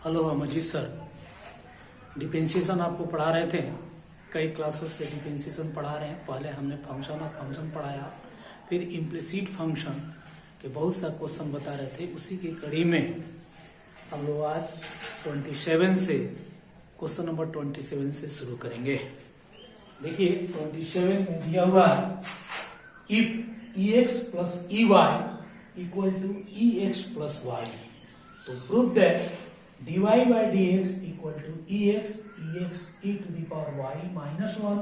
Hello Amarjeet sir, differentiation आपको पढ़ा रहे थे। कई क्लासों से डिफरेंशिएशन पढ़ा रहे हैं। पहले हमने फंक्शन ऑफ फंक्शन पढ़ाया, फिर इम्प्लिसिट फंक्शन के बहुत सा क्वेश्चन बता रहे थे। उसी की कड़ी में हम लोग आज 27 से क्वेश्चन नंबर 27 से शुरू करेंगे। देखिए 27 में दिया हुआ if ex plus ey equal to ex plus y, तो prove that dy by dx equal to ex e to the power y minus 1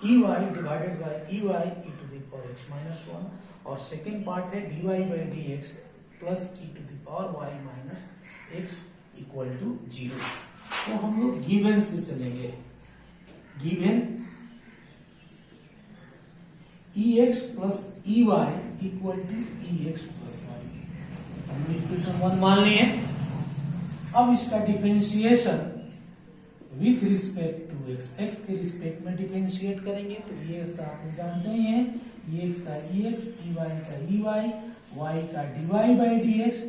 ey divided by ey e to the power x minus 1, और second part है dy by dx plus e to the power y minus x equal to 0। तो हम लोग given से चलेंगे। Given ex plus ey equal to ex plus y, हमने equation 1 मान ली है। अब इसका differentiation with respect to x, x के रिस्पेक्ट में डिफरेंशिएट करेंगे। तो ये इसका आप जानते ही हैं, एक्स का एक्स, वाई का वाई, वाई का dy by d x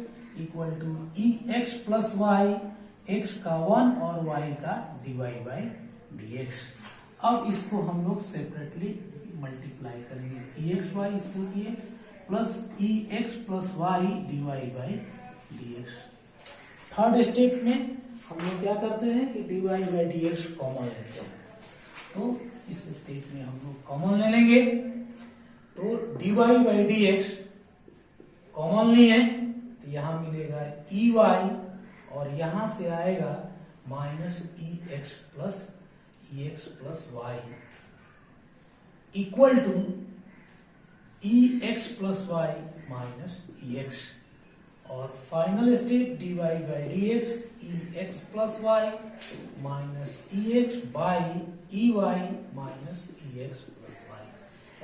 equal to e x plus y, x का 1 और वाई का डीवाई बाई डी एक्स। अब इसको हम लोग सेपरेटली मल्टीप्लाई करेंगे। ई एक्स वाई इसको किए plus e x plus y dy by d x. Third step में हम लोग क्या करते हैं कि dy by d x common लेते हैं। तो इस स्टेप में हम लोग कॉमन ले लेंगे। तो dy by d x common लिए तो यहां मिलेगा ई वाई, और यहां से आएगा minus e x plus y equal to e x plus y minus e x. और final step dy by d x e x plus y minus e x by e y minus e x plus y.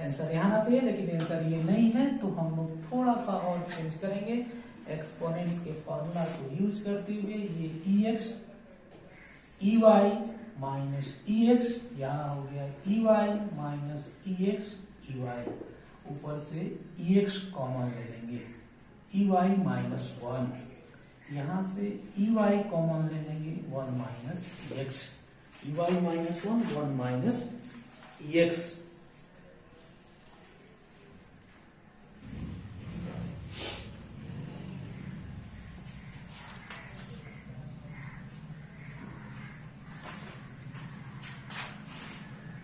Answer यहाँ आना चाहिए, लेकिन answer ये नहीं है, तो हम लोग थोड़ा सा और चेंज करेंगे। एक्सपोनेंट के फॉर्मूला को यूज करते हुए ये ई x e y minus e x, यहाँ हो गया e y minus e x e Y, ऊपर से ई एक्स कॉमन ले लेंगे, ई वाई माइनस 1, यहां से ई वाई कॉमन ले लेंगे 1 minus x, e y minus 1 minus x.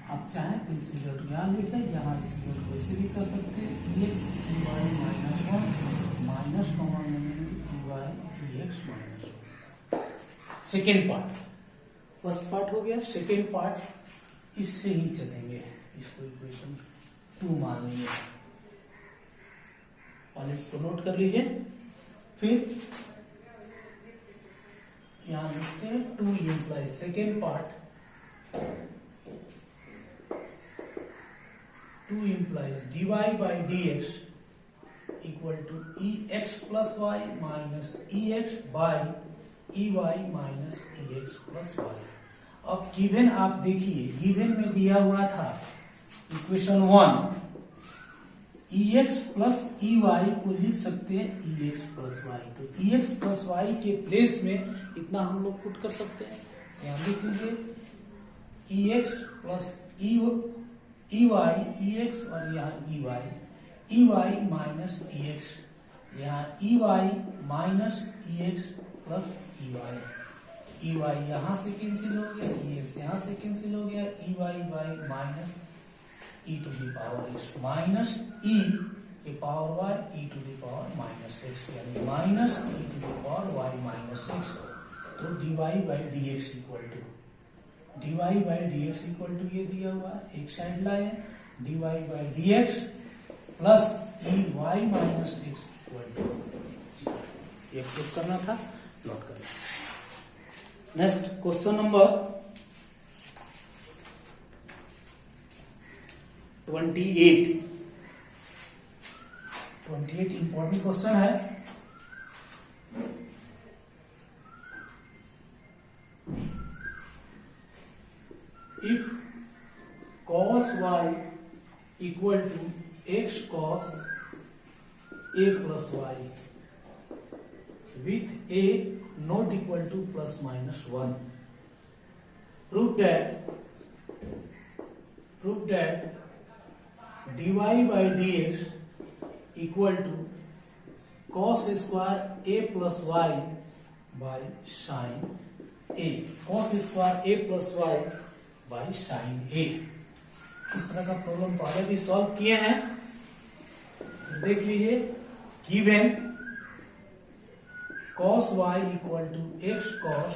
आप चाहें तो इस रिजल्ट यहाँ लिखें, यहाँ इस रिजल्ट वैसे भी कर सकते हैं। X e y minus 1 minus common e y e x minus. Second part, first part हो गया, सेकेंड पार्ट इससे ही चलेंगे। इसको इक्वेशन 2 मान लीजिए, पहले इसको नोट कर लीजिए। फिर यहां लिखते हैं 2 implies second part, 2 implies dy by dx equal to ex plus y minus ex by ey minus ex plus y। अब गिवन आप देखिए, गिवन में दिया हुआ था इक्वेशन 1 ex प्लस ey को लिख सकते हैं ex प्लस y, तो ex प्लस y के प्लेस में इतना हम लोग पुट कर सकते हैं। यहाँ लिख लीजिए ex plus e y e x, और यहाँ ई वाई माइनस ई एक्स, यहाँ ई y minus e x plus e Y यहाँ से कैंसिल हो गया, ई एक्स यहाँ से कैंसिल हो गया, e y by minus e to the power x minus e के power y e to the power minus x, यानी minus e to the power y minus x. तो d y by d x equal to dy by d x equal to ये दिया हुआ है, एक side लाए dy by d x plus e y minus x equal to, ये proof करना था, नोट कर लें। Next question number 28 important question है। If cos y equal to x cos a plus y, with a not equal to plus minus 1. Prove that dy by dx equal to cos square a plus y by sin a. cos square a plus y by sin a. इस तरह का problem पहले भी solve किए हैं, देख लीजिए. Given cos y equal to x cos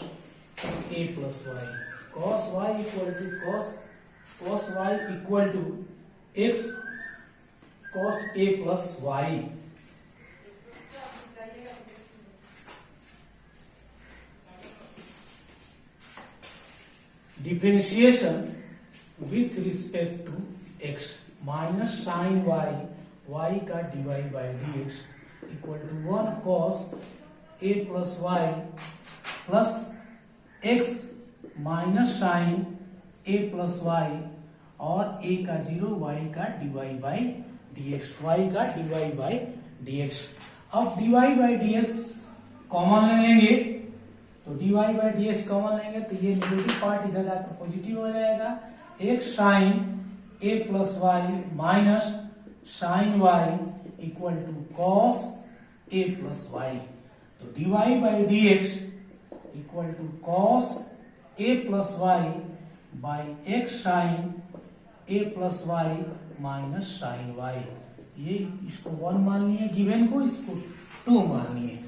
a plus y. cos y equal to x cos a plus y. Differentiation with respect to x minus sin y का dy by dx equal to 1 cos a plus y plus x minus sin a plus y और a का 0 y का dy by dx. y का dy by dx. अब dy by dx common ले लेंगे, तो dy by dx common लेंगे तो ये नेगेटिव पार्ट इधर जाकर पॉजिटिव हो जाएगा. x sin a plus y minus sin y equal to cos a plus y. तो dy by dx equal to cos a plus y by x sin a plus y minus sin y. ये इसको 1 मान लिए given को, इसको 2 मान लिए.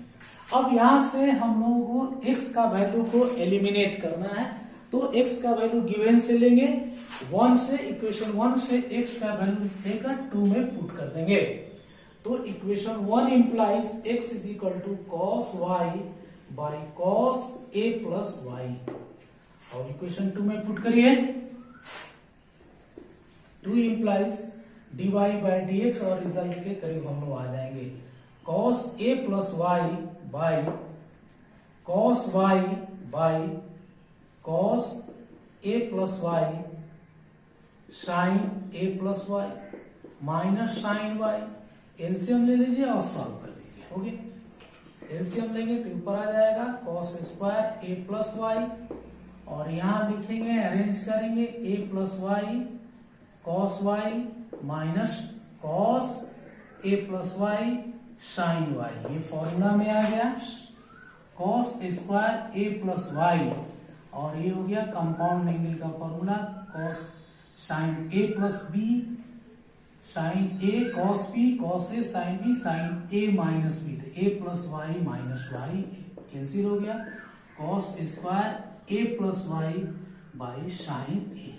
अब यहां से हम लोगों को x का वैल्यू को एलिमिनेट करना है, तो x का वैल्यू गिवन से लेंगे 1 से, इक्वेशन 1 से x का वैल्यू लेकर 2 में पुट कर देंगे. तो equation 1 implies x is equal to cos y by cos a plus y. और इक्वेशन 2 में पुट करिए. 2 इंप्लाइज dy बाई dx और रिजल्ट के करीब हम लोग आ जाएंगे. cos a plus y by cos y by cos a plus y sin a plus y minus sin y. LCM ले लीजिए और सॉल्व कर दीजिए. हो गया. एलसीएम लेंगे तो ऊपर आ जाएगा cos square a plus y, और यहां लिखेंगे, अरेंज करेंगे a plus y cos y minus cos a plus y sin y. ये फॉर्मूला में आ गया cos square a plus y, और ये हो गया कंपाउंड एंगल का formula cos sin a plus b sin a cos b cos a sin b sin a minus b. तो a plus y minus y cancel हो गया. cos square a plus y by sin a.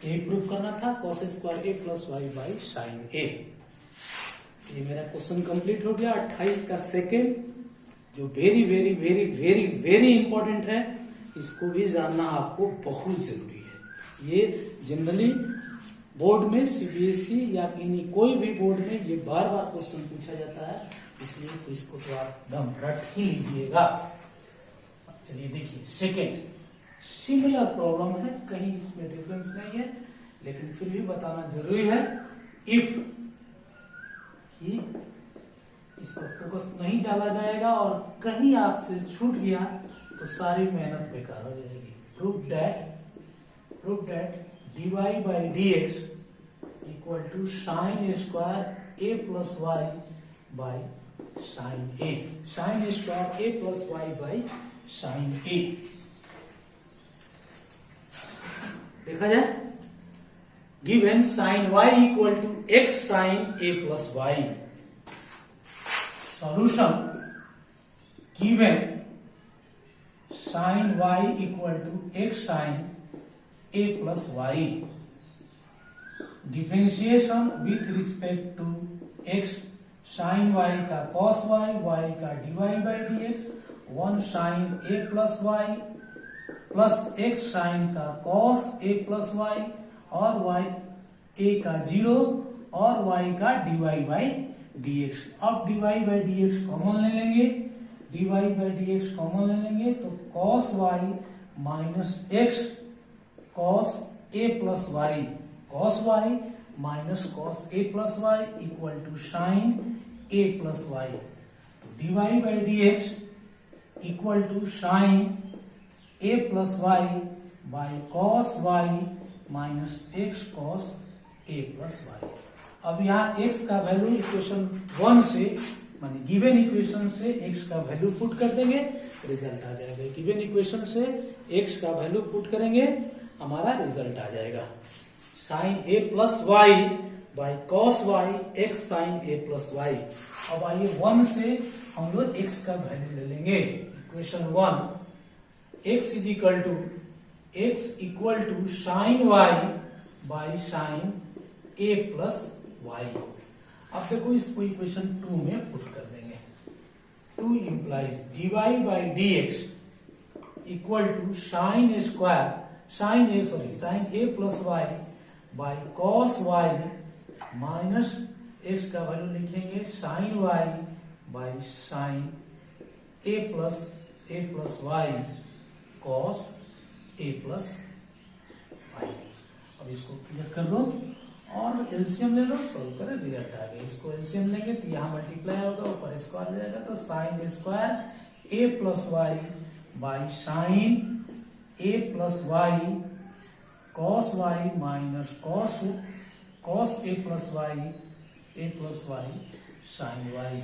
ये proof करना था cos square a plus y by sin a. ये मेरा question complete हो गया. 28 का सेकेंड, जो very very very very very important है, इसको भी जानना आपको बहुत जरूरी है. ये जनरली बोर्ड में सीबीएसई या कोई भी बोर्ड में ये बार बार क्वेश्चन पूछा जाता है, इसलिए तो इसको तो आप दम रट ही लीजिएगा. चलिए देखिए सेकेंड. सिमिलर प्रॉब्लम है, कहीं इसमें डिफरेंस नहीं है, लेकिन फिर भी बताना जरूरी है. इफ कि इस पर फोकस नहीं डाला जाएगा और कहीं आपसे छूट गया तो सारी मेहनत बेकार हो जाएगी. Prove that dy by dx equal to sin square a plus y by sin a. sin square a plus y by sin a. देखा जाए. given sin y equal to x sin a plus y. solution given sin y equal to x sin a plus y. Differentiation with respect to x sin y का cos y, y का dy by dx, 1 sin a plus y plus x sin का cos a plus y और y a का 0 और y का dy by dx. अब dy by dx common ले लेंगे, dy by dx कॉमन ले लेंगे तो cos y minus x cos a plus y, cos y minus cos a plus y equal to sin a plus y. तो dy by dx equal to sine a plus y by cos y minus x cos a plus y. अब यहाँ x का value equation 1 से माने given equation से x का value put कर देंगे, रिजल्ट आ जाएगा। गिवन इक्वेशन से x का वैल्यू पुट करेंगे, हमारा रिजल्ट आ जाएगा sine a plus y by cos y x sine a plus y. अब आइए 1 से हम लोग x का वैल्यू ले लेंगे। Equation 1 x equal to sine y by sine a plus y. अब देखो इसको इक्वेशन 2 में पुट कर देंगे। 2 implies dy by dx equal to sine a plus y by cos y minus x का वैल्यू लिखेंगे sine y by sine a plus y cos a plus y. अब इसको क्लियर कर दो और एलसीएम ले लो, सोल्व करें, रिजल्ट आ गया। इसको एलसीएम लेंगे तो यहाँ मल्टीप्लाई होगा, ऊपर स्क्वायर जाएगा तो sine square a plus y by sine a plus y cos y minus cos a plus y sine y.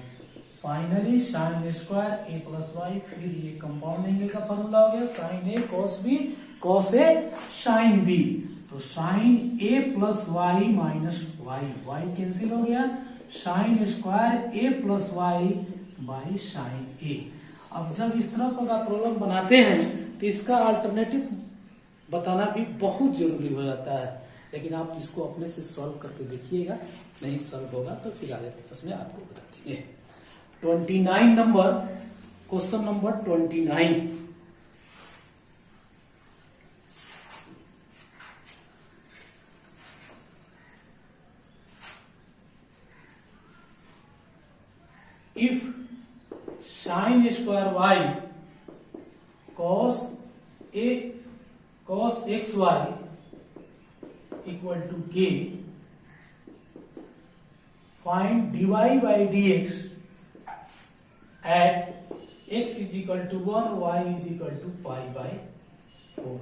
Finally sine square a plus y, फिर ये कंपाउंड एंगल का फॉर्मूला हो गया sine a cos b cos a sine b. तो sine a plus y minus y cancel हो गया, sine square a plus y by sine a. अब जब इस तरह का प्रॉब्लम बनाते हैं तो इसका अल्टरनेटिव बताना भी बहुत जरूरी हो जाता है, लेकिन आप इसको अपने से सॉल्व करके देखिएगा, नहीं सॉल्व होगा तो फिर आगे क्लास में आपको बता देंगे। 29 number, question number 29। If sin square y cos xy equal to k, find dy by dx at x is equal to 1, y is equal to pi by 4।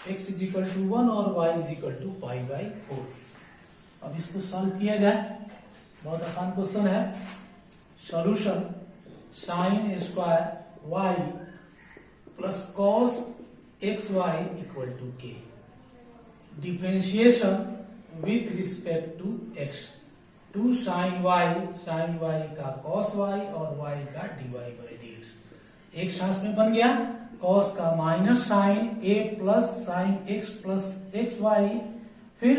x is equal to 1 और y is equal to pi by 4। अब इसको solve किया जाए, बहुत आसान question है। Solution sine square y plus cos x y equal to k. Differentiation with respect to x, two sine y का cos y और y का dy बाई dx। एक सांस में बन गया, कॉस का minus sine a plus sine x plus x y, फिर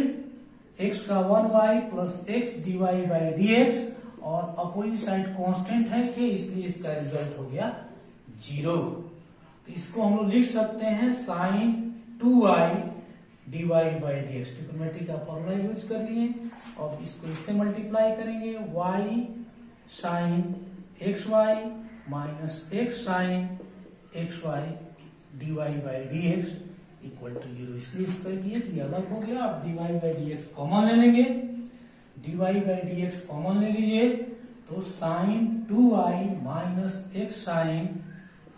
x का 1y plus x dy by dx, और अपोजिट साइड कांस्टेंट है कि इसलिए इसका रिजल्ट हो गया 0। तो इसको हम लोग लिख सकते हैं sine 2y dy by dx। Trigonometry का फॉर्मूला यूज कर लिए, और इसको इससे मल्टीप्लाई करेंगे, y sine xy minus x sine xy dy by dx equal to 0। इसलिए इसका ये अलग हो गया। अब dy बाई dx कॉमन ले लेंगे, dy बाई dx कॉमन ले लीजिए, तो sine 2y minus x sine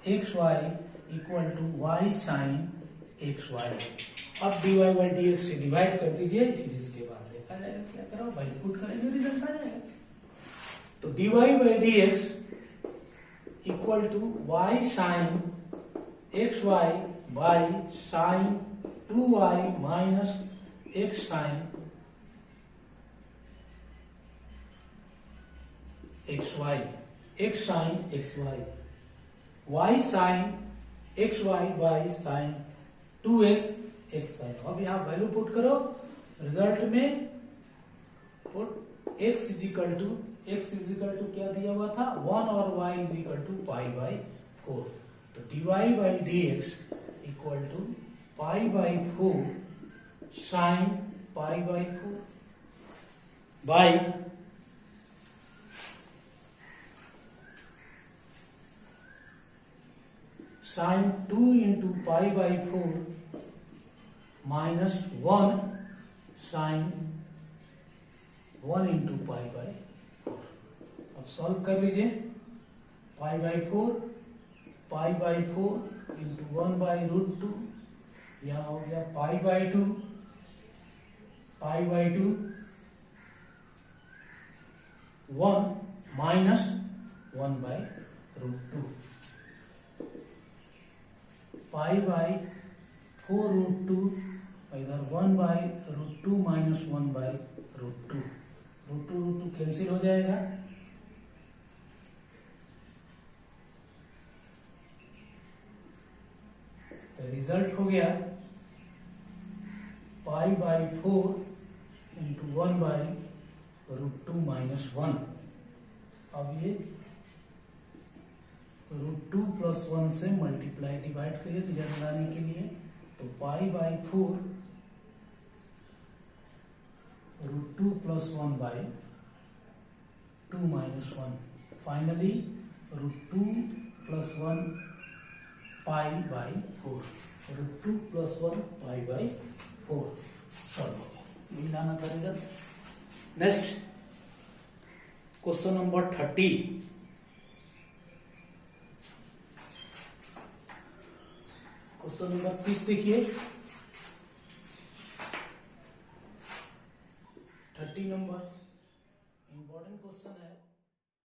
xy equal to y sine xy। अब dy बाई dx से डिवाइड कर दीजिए, फिर इसके बाद देखा जाएगा क्या करो, वैल्यू पुट करेंगे, रिजल्ट आ जाएगा। तो dy by dx equal to y sine xy by sine 2y minus x sine xy, x sine xy, y sine xy by sine 2x x sine. अब यहां वैल्यू पुट करो, result में put x is equal to क्या दिया हुआ था 1 और y is equal to pi by 4। तो dy by dx equal to pi by 4 sine pi by 4 by sine 2 into pi by 4 minus 1 sine 1 into pi by 4। अब solve कर लीजिए, pi by 4 pi by 4 into 1/√2, यहाँ हो गया pi by 2 1 minus 1/√2, pi by 4√2, इधर 1/√2 minus 1/√2, √2 cancel हो जाएगा, तो रिजल्ट हो गया पाई बाई 4 इंटू 1/√2 माइनस 1। अब ये √2 प्लस 1 से मल्टीप्लाई डिवाइड करिए रिजल्ट लाने के लिए, तो पाई by 4 √2 plus 1/2 minus 1, finally √2 plus 1 pi by 4, √2 plus 1 pi by 4 solve हो गया, यही लाना था result. Next question number 30, question number 30 देखिए, 30 नंबर इंपॉर्टेंट क्वेश्चन है।